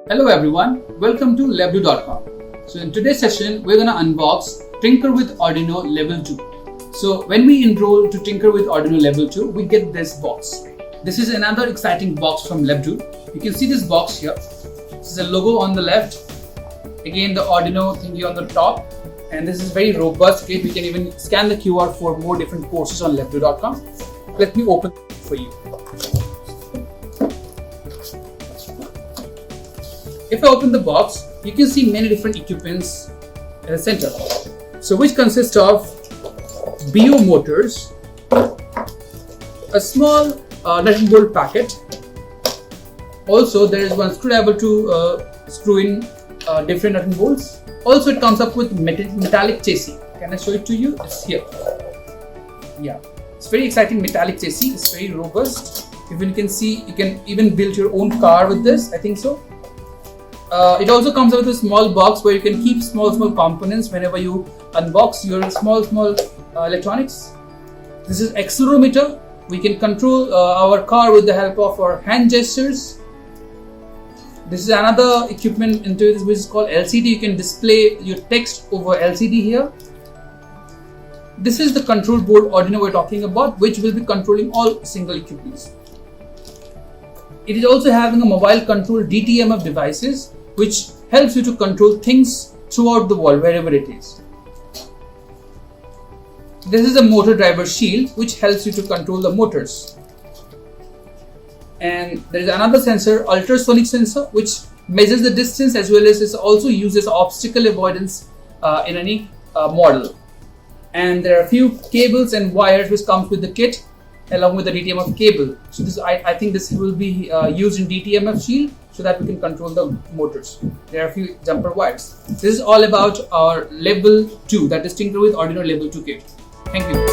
Hello everyone, welcome to Lebdu.com. So in today's session, we're going to unbox Tinker with Arduino Level 2. So when we enroll to Tinker with Arduino Level 2, we get this box. This is another exciting box from Lebdu. You can see this box here. This is a logo on the left. Again, the Arduino thingy on the top. And this is very robust kit. We can even scan the QR for more different courses on Lebdu.com. Let me open it for you. If I open the box, you can see many different equipments at the center. So which consists of BO motors, a small nut and bolt packet. Also, there is one screwdriver to screw in different nut and bolts. Also, it comes up with metallic chassis. Can I show it to you? It's here. Yeah, it's very exciting metallic chassis. It's very robust. Even you can see, you can even build your own car with this. I think so. It also comes with a small box where you can keep small components whenever you unbox your small electronics. This is accelerometer. We can control our car with the help of our hand gestures. This is another equipment into this which is called LCD. You can display your text over LCD here. This is the control board Arduino we're talking about, which will be controlling all single equipments. It is also having a mobile control DTMF devices, which helps you to control things throughout the world, wherever it is. This is a motor driver shield, which helps you to control the motors. And there is another sensor, ultrasonic sensor, which measures the distance as well as is also uses obstacle avoidance in any model. And there are a few cables and wires which comes with the kit, along with the DTMF cable. So this, I think this will be used in DTMF shield so that we can control the motors. There are a few jumper wires. This is all about our level 2, that is Tinker with Arduino level 2 kit. Thank you.